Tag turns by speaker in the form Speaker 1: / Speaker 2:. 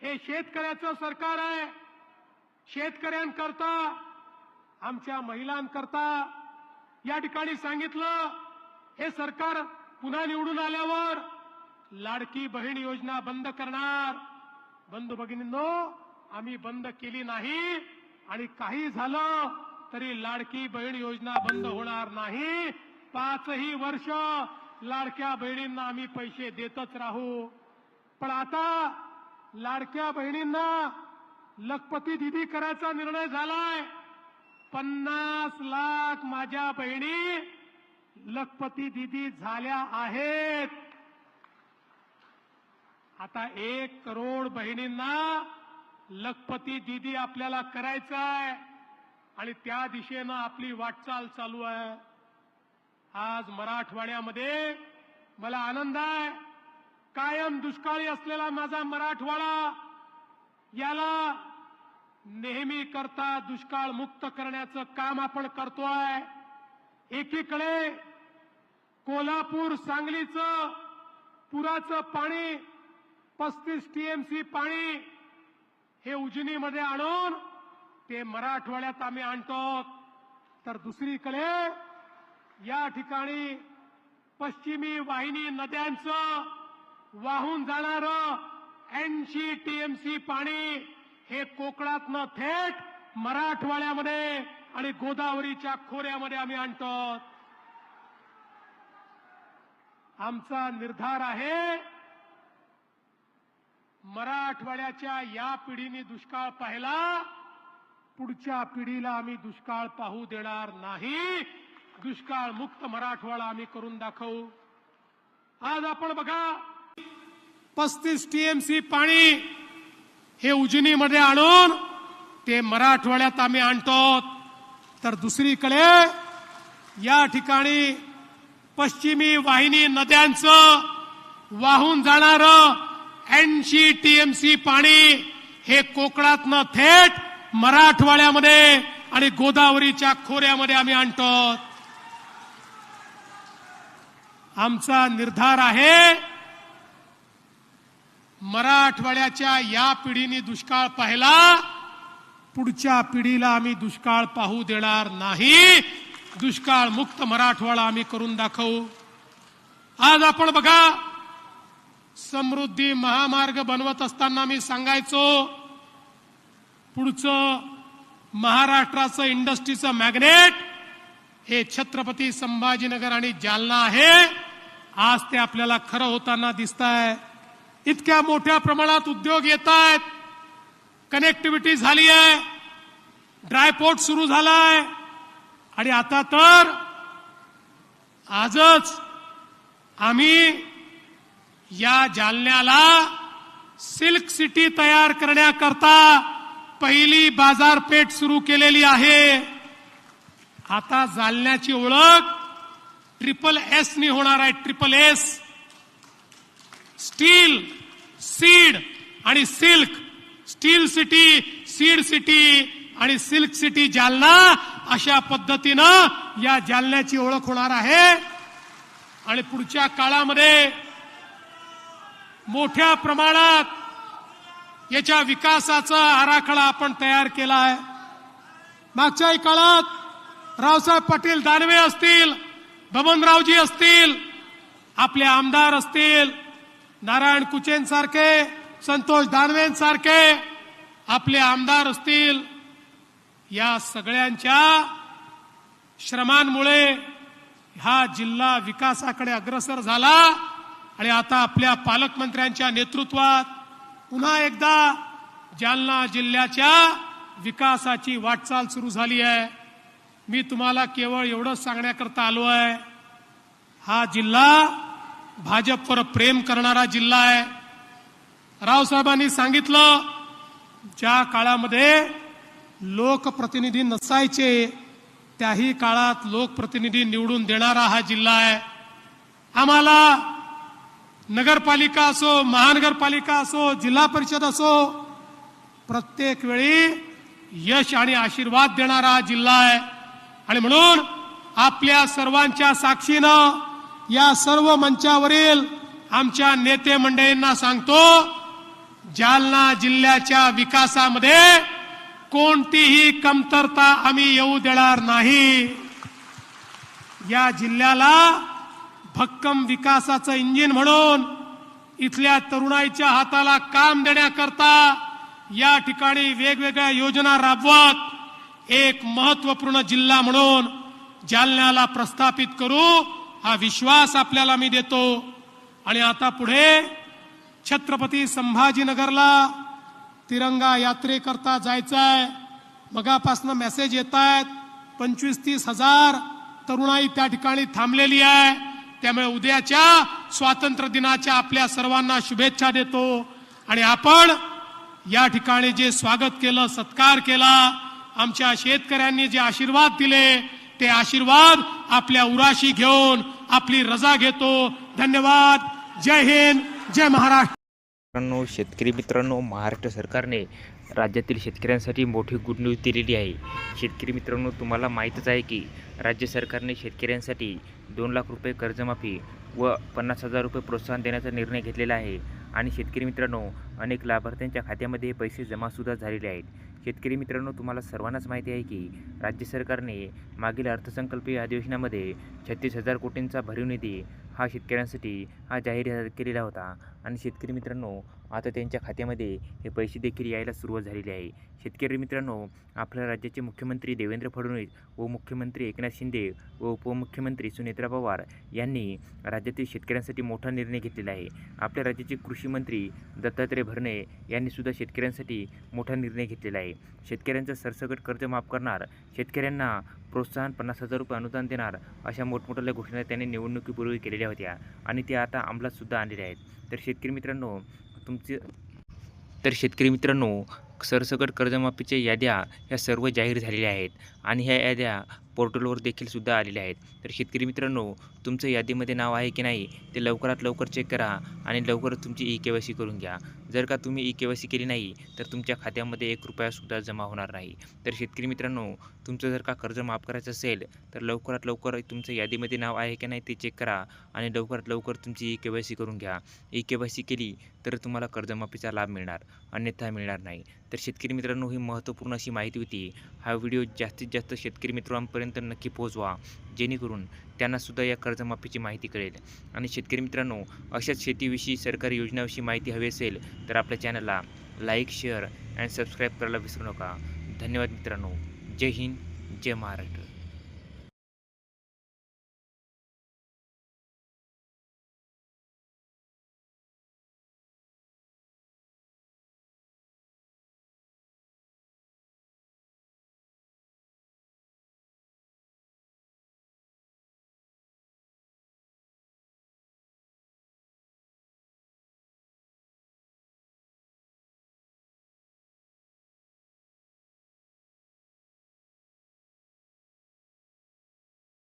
Speaker 1: हे शेतकऱ्याचं सरकार आहे. शेतकऱ्यांकरता, आमच्या महिलांकरता या ठिकाणी सांगितलं, हे सरकार पुन्हा निवडून आल्यावर लाडकी बहीण योजना बंद करणार. बंधू भगिनींनो, आम्ही बंद केली नाही आणि काही झालं तरी लाडकी बहीण योजना बंद होणार नाही. 5ही वर्ष लाडक्या बहिणींना आम्ही पैसे देतच राहू. पण आता लाडक्या बहिणींना लखपती दीदी करायचा निर्णय झालाय. 50 लाख माझ्या बहिणी लखपती दीदी झाल्या आहेत. आता 1 करोड बहिणींना लखपती दीदी आपल्याला करायचं आहे आणि त्या दिशेनं आपली वाटचाल चालू आहे. आज मराठवाड्यामध्ये मला आनंद आहे. कायम दुष्काळी असलेला माझा मराठवाडा याला नेहमी करता दुष्काळ मुक्त करण्याचं काम आपण करतोय. एकीकडे कोल्हापूर सांगलीचं पुराचं पाणी 35 टीएमसी पाणी हे उजनीमध्ये आणून ते मराठवाड्यात आम्ही आणतो. तर दुसरीकडे या ठिकाणी पश्चिमी वाहिनी नद्यांचं वाहून जाणारं 80 टीएमसी पाणी हे कोकणातनं थेट मराठवाड्यामध्ये आणि गोदावरीच्या खोऱ्यामध्ये आम्ही आणतो. आमचा निर्धार आहे, मराठवाड्याच्या या पिढीने दुष्काळ पाहिला, पुढच्या पिढीला आम्ही दुष्काळ पाहू देणार नाही. दुष्काळ मुक्त मराठवाडा आम्ही करून दाखवू. आज आपण बघा, 35 टीएमसी पाणी हे उजनीमध्ये आणून ते मराठवाड्यात आम्ही आणतो. तर दुसरीकडे या ठिकाणी पश्चिमी वाहिनी नद्यांचं वाहून जाणारं 80 टीएमसी पाणी हे कोकणातनं थेट मराठवाड्यामध्ये आणि गोदावरीच्या खोऱ्यामध्ये आम्ही आणतो. आमचा निर्धार आहे, मराठवाड्याच्या या पिढीने दुष्काळ पाहिला, पुढच्या पिढीला आम्ही दुष्काळ पाहू देणार नाही. दुष्काळ मुक्त मराठवाडा आम्ही करून दाखवू. आज आपण बघा, समृद्धी महामार्ग बनवत असताना मी सांगायचो, पुढचं महाराष्ट्राचं इंडस्ट्रीचं मॅग्नेट हे छत्रपती संभाजीनगर आणि जालना आहे. आज ते आपल्याला खरं होताना दिसतंय. इतक्या मोठ्या प्रमाणात उद्योग येत आहेत, कनेक्टिव्हिटी झाली आहे, ड्रायपोर्ट सुरू झालाय आणि आता तर आजच आम्ही या जालन्याला सिल्क सिटी तयार करण्याकरता पहिली बाजारपेठ सुरू केलेली आहे. आता जालन्याची ओळख SSS नी होणार आहे. SSS, स्टील, सीड आणि silk. Steel city, seed city आणि सिल्क सिटी जालना, अशा पद्धतीनं या जालन्याची ओळख होणार आहे. आणि पुढच्या काळामध्ये मोठ्या प्रमाणात याच्या विकासाचा आराखडा आपण तयार केला आहे. मागच्याही काळात रावसाहेब पाटील दानवे असतील, बबनरावजी असतील, आपले आमदार असतील, नारायण कुचेंसारखे, संतोष दानवेंसारखे आपले आमदार असतील, या सगळ्यांच्या श्रमांमुळे हा जिल्हा विकासाकडे अग्रसर झाला. आणि आता आपल्या पालकमंत्र्यांच्या नेतृत्वात पुन्हा एकदा जालना जिल्ह्याच्या विकासाची वाटचाल सुरू झाली आहे. मी तुम्हाला केवळ एवढंच सांगण्याकरता आलो आहे, हा जिल्हा भाजपवर प्रेम करणारा जिल्हा आहे. रावसाहेबांनी सांगितलं, ज्या काळामध्ये लोकप्रतिनिधी नसायचे त्याही काळात लोकप्रतिनिधी निवडून देणारा हा जिल्हा आहे. आम्हाला नगरपालिका असो, महानगरपालिका असो, जिल्हा परिषद असो, प्रत्येक वेळी यश आणि आशीर्वाद देणारा हा जिल्हा आहे. आणि म्हणून आपल्या सर्वांच्या साक्षीनं या सर्व मंचावरील आमच्या नेते मंडळींना सांगतो, जालना जिल्ह्याच्या विकासामध्ये कोणतीही कमतरता आम्ही येऊ देणार नाही। या जिल्ह्याला भक्कम विकासाचं इंजिन म्हणून इथल्या तरुणाईच्या हाताला काम देण्याकरता या ठिकाणी वेगवेगळ्या योजना राबवत एक महत्त्वपूर्ण जिल्हा म्हणून जालन्याला प्रस्थापित करू, हा विश्वास आपल्याला मी देतो। आणि आता पुढे छत्रपती संभाजीनगरला तिरंगा यात्रेकरता जायचंय। मगापासून मेसेज येत आहेत, 25-30 हजार तरुणाई त्या ठिकाणी थांबलेली आहे। त्यामुळे उद्याच्या स्वातंत्र्य दिनाच्या आपल्या सर्वांना शुभेच्छा देतो। आणि आपण या ठिकाणी जे स्वागत केलं, सत्कार केला, आमच्या शेतकऱ्यांनी जे आशीर्वाद दिले, ते आशीर्वाद आपल्या उराशी घेऊन आपली रजा घेतो। धन्यवाद। जय हिंद, जय महाराष्ट्र।
Speaker 2: शेतकरी मित्रांनो, महाराष्ट्र सरकारने राज्यातील शेतकऱ्यांसाठी मोठी गुड न्यूज दिलेली आहे। शेतकरी मित्रांनो, तुम्हाला माहीतच आहे की राज्य सरकारने शेतकऱ्यांसाठी 2 लाख रुपये कर्जमाफी व 50,000 रुपये प्रोत्साहन देण्याचा निर्णय घेतलेला आहे। आणि शेतकरी मित्रांनो, अनेक लाभार्थ्यांच्या खात्यामध्ये हे पैसे जमासुद्धा झालेले आहेत। शेतकरी मित्रांनो, तुम्हाला सर्वांनाच माहिती आहे की राज्य सरकारने मागील अर्थसंकल्पीय अधिवेशनामध्ये 36,000 कोटींचा भरीव निधी हा शेतकऱ्यांसाठी जाहीर केलेला होता। आणि शेतकरी मित्रांनो, आता त्यांच्या खात्यामध्ये हे पैसे देखील यायला सुरुवात झालेली आहे। शेतकरी मित्रांनो, आपल्या राज्याचे मुख्यमंत्री देवेंद्र फडणवीस व मुख्यमंत्री एकनाथ शिंदे व उपमुख्यमंत्री सुनेत्रा पवार यांनी राज्यातील शेतकऱ्यांसाठी मोठा निर्णय घेतलेला आहे। आपल्या राज्याचे कृषी मंत्री दत्तात्रय भरणे यांनी सुद्धा शेतकऱ्यांसाठी मोठा निर्णय घेतलेला आहे। शेतकऱ्यांचं सरसकट कर्ज माफ करणार, शेतकऱ्यांना प्रोत्साहन 50,000 रुपये अनुदान देणार, अशा मोठमोठ्या घोषणा त्यांनी निवडणुकीपूर्वी केलेल्या होत्या आणि त्या आता अंमलात सुद्धा आणलेल्या आहेत। तर शेतकरी मित्रांनो, सरसकट कर्जमाफीच्या याद्या ह्या सर्व जाहीर झालेल्या आहेत आणि ह्या याद्या पोर्टलवर देखील सुद्धा आलेल्या आहेत। तर शेतकरी मित्रांनो, तुमचं यादीमध्ये नाव आहे की नाही ते लवकरात लवकर चेक करा आणि लवकरच तुमची KYC करून घ्या। जर का तुम्ही KYC केली नाही तर तुमच्या खात्यामध्ये 1 रुपयासुद्धा जमा होणार नाही। तर शेतकरी मित्रांनो, तुमचं जर का कर्ज माफ करायचं असेल तर लवकरात लवकर तुमचं यादीमध्ये नाव आहे की नाही ते चेक करा आणि लवकरात लवकर तुमची KYC करून घ्या। KYC केली तर तुम्हाला कर्जमाफीचा लाभ मिळणार, अन्यथा मिळणार नाही। तर शेतकरी मित्रांनो, ही महत्त्वपूर्ण अशी माहिती होती। हा व्हिडिओ जास्तीत जास्त शेतकरी मित्रांपर्यंत नक्की पोहोचवा, जेणेकरून त्यांनासुद्धा या कर्जमाफीची माहिती कळेल। आणि शेतकरी मित्रांनो, अशाच शेतीविषयी सरकारी योजनाविषयी माहिती हवी असेल तर आपल्या चॅनलला लाईक, शेअर आणि सबस्क्राईब करायला विसरू नका। धन्यवाद मित्रांनो। जय हिंद, जय महाराष्ट्र।